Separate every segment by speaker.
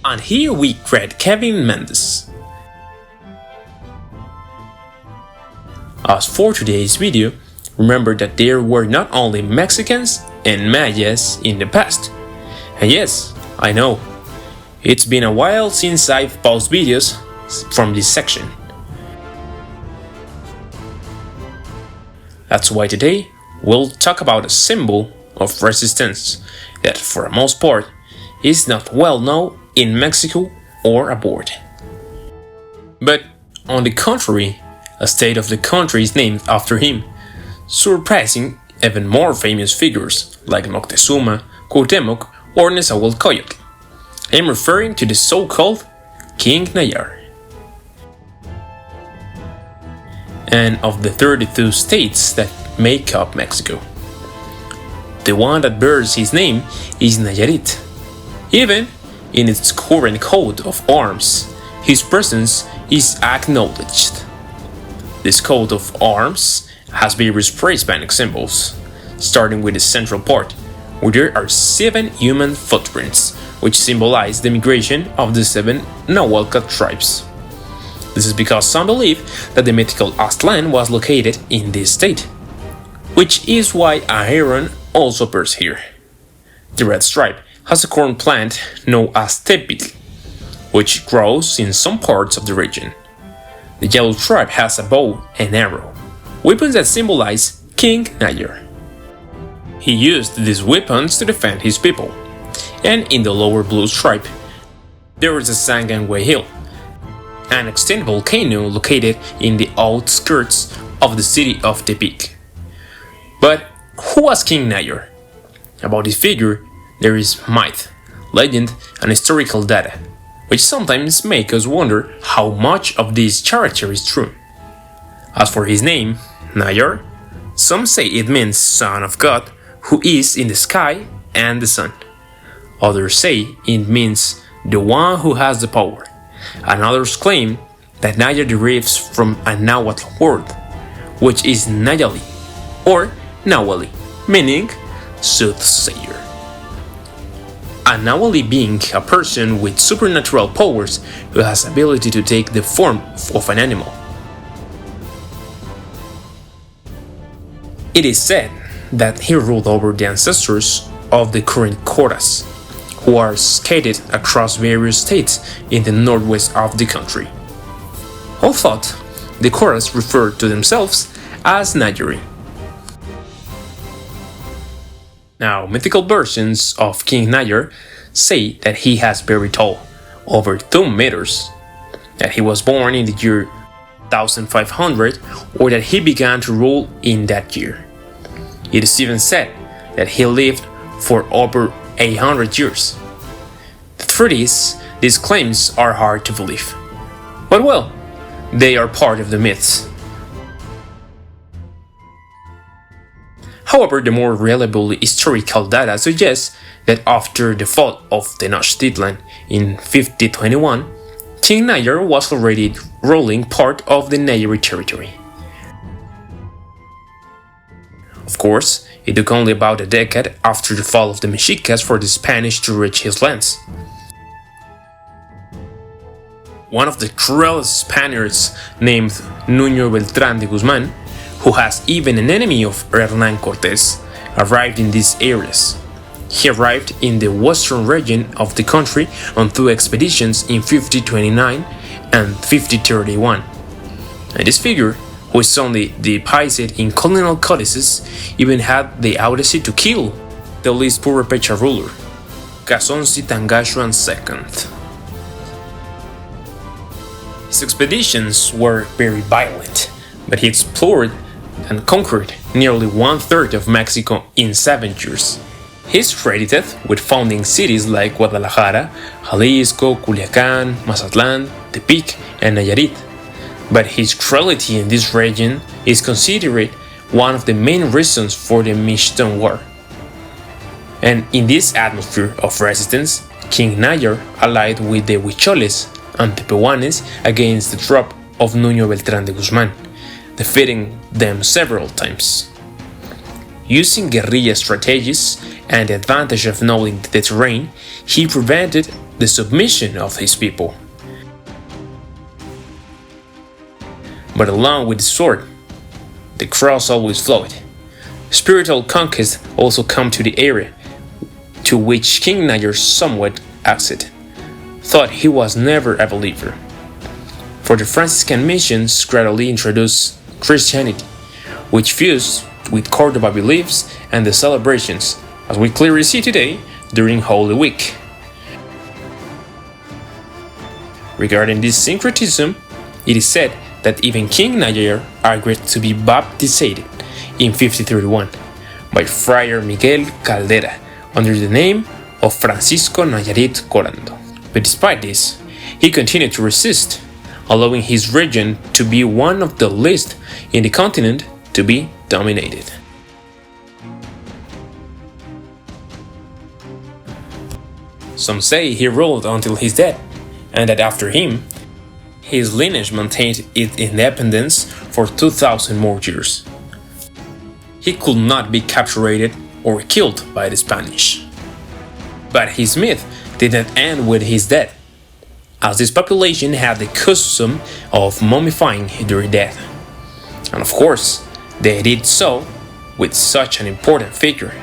Speaker 1: And here we greet Kevin Mendes. As for today's video, remember that there were not only Mexicans and Mayas in the past. And yes, I know, it's been a while since I've posted videos from this section. That's why today we'll talk about a symbol of resistance that for the most part is not well known in Mexico or abroad. But on the contrary, a state of the country is named after him, surpassing even more famous figures like Moctezuma, Cuauhtémoc, or Nezahualcóyotl. I'm referring to the so-called King Nayar. And of the 32 states that make up Mexico, the one that bears his name is Nayarit. Even in its current coat of arms, his presence is acknowledged. This coat of arms has various pre-Hispanic symbols, starting with the central part, where there are 7 human footprints, which symbolize the migration of the 7 Nahuatl tribes. This is because some believe that the mythical Aztlan was located in this state, which is why iron also appears here. The red stripe has a corn plant known as tepitl, which grows in some parts of the region. The yellow stripe has a bow and arrow, weapons that symbolize King Nayar. He used these weapons to defend his people. And in the lower blue stripe, there is a Sangangway Hill, an extinct volcano located in the outskirts of the city of Tepic. But who was King Nayar? About his figure, there is myth, legend, and historical data, which sometimes make us wonder how much of this character is true. As for his name, Nayar, some say it means son of God who is in the sky and the sun. Others say it means the one who has the power, and others claim that Nayar derives from a Nahuatl word, which is Nayali, or Nawali, meaning soothsayer. A Nawali being a person with supernatural powers who has ability to take the form of an animal. It is said that he ruled over the ancestors of the current CORAs, who are scattered across various states in the northwest of the country. All thought, the CORAs referred to themselves as Náayeri. Now, mythical versions of King Nayar say that he is very tall, over 2 meters, that he was born in the year 1500, or that he began to rule in that year. It is even said that he lived for over 800 years. The truth is, these claims are hard to believe. But well, they are part of the myths. However, the more reliable historical data suggests that after the fall of Tenochtitlan in 1521, King Nayar was already ruling part of the Nayarit territory. Of course, it took only about a decade after the fall of the Mexicas for the Spanish to reach his lands. One of the cruelest Spaniards, named Nuño Beltrán de Guzmán, who has even an enemy of Hernán Cortés, arrived in these areas. He arrived in the western region of the country on 2 expeditions in 1529 and 1531. And this figure, who is only depicted in colonial codices, even had the audacity to kill the least Purepecha ruler, Casonci Tangashuan II. His expeditions were very violent, but he explored and conquered nearly 1/3 of Mexico in 7 years. He is credited with founding cities like Guadalajara, Jalisco, Culiacán, Mazatlán, Tepic, and Nayarit. But his cruelty in this region is considered one of the main reasons for the Mixton War. And in this atmosphere of resistance, King Nayar allied with the Huicholes and Tepehuanes against the troop of Nuño Beltrán de Guzmán, defeating them several times. Using guerrilla strategies and the advantage of knowing the terrain, he prevented the submission of his people. But along with the sword, the cross always flowed. Spiritual conquest also come to the area, to which King Nayar somewhat acceded, thought he was never a believer. For the Franciscan missions gradually introduced Christianity, which fused with Cordoba beliefs and the celebrations, as we clearly see today during Holy Week. Regarding this syncretism, it is said that even King Nayar agreed to be baptized in 1531 by Friar Miguel Caldera under the name of Francisco Nayarit Corando. But despite this, he continued to resist, allowing his region to be one of the least in the continent to be dominated. Some say he ruled until his death, and that after him, his lineage maintained its independence for 2,000 more years. He could not be captured or killed by the Spanish. But his myth did not end with his death, as this population had the custom of mummifying their dead. And of course, they did so with such an important figure.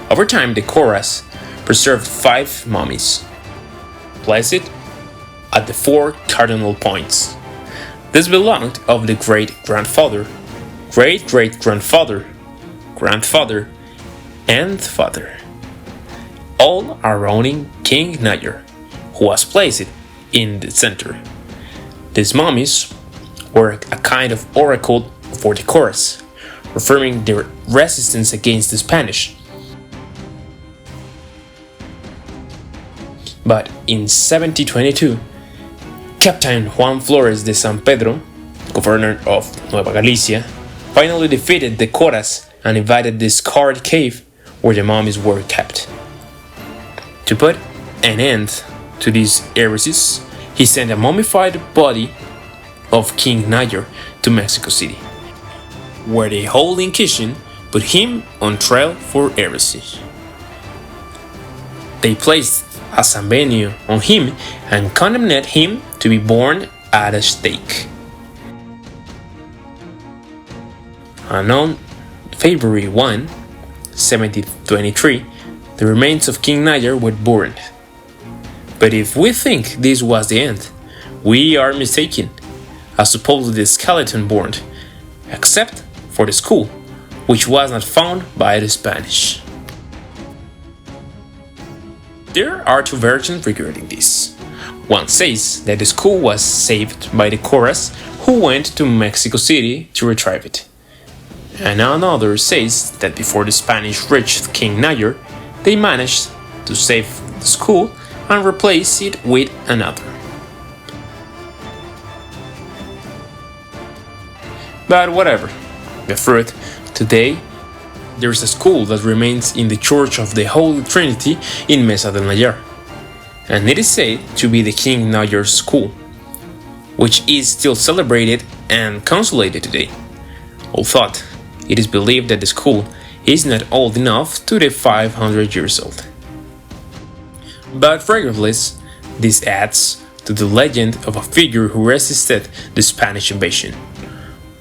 Speaker 1: Over time, the CORAs preserved 5 mummies, placed at the 4 cardinal points. This belonged of the great-grandfather, great-great-grandfather, grandfather, and father, all surrounding King Nayar, who was placed in the center. These mummies were a kind of oracle for the CORAs, affirming their resistance against the Spanish. But in 1722, Captain Juan Flores de San Pedro, governor of Nueva Galicia, finally defeated the CORAs and invaded this scarred cave where the mummies were kept. To put an end to these heresies, he sent a mummified body of King Nayar to Mexico City, where the Holy Inquisition put him on trial for heresy. They placed a sanbenio on him and condemned him to be burned at a stake. And on February 1, 1723, the remains of King Nayar were burned. But if we think this was the end, we are mistaken, as supposedly the skeleton burned, except for the skull, which was not found by the Spanish. There are 2 versions regarding this. One says that the skull was saved by the CORAs who went to Mexico City to retrieve it. And another says that before the Spanish reached King Nayar, they managed to save the skull and replace it with another. But whatever, the truth, today there is a skull that remains in the Church of the Holy Trinity in Mesa del Nayar, and it is said to be the King Nayar skull, which is still celebrated and consolated today, although it is believed that the skull is not old enough to be 500 years old. But regardless, this adds to the legend of a figure who resisted the Spanish invasion,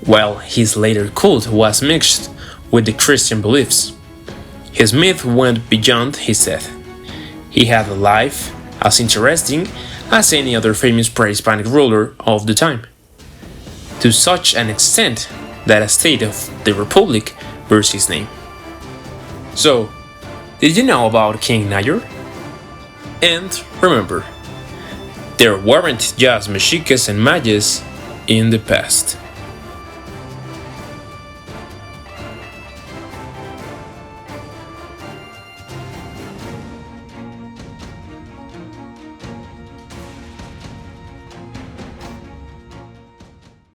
Speaker 1: while his later cult was mixed with the Christian beliefs. His myth went beyond his death. He had a life as interesting as any other famous pre-Hispanic ruler of the time, to such an extent that a state of the Republic bears his name. So, did you know about King Nayar? And remember, there weren't just Mexicas and Mayas in the past.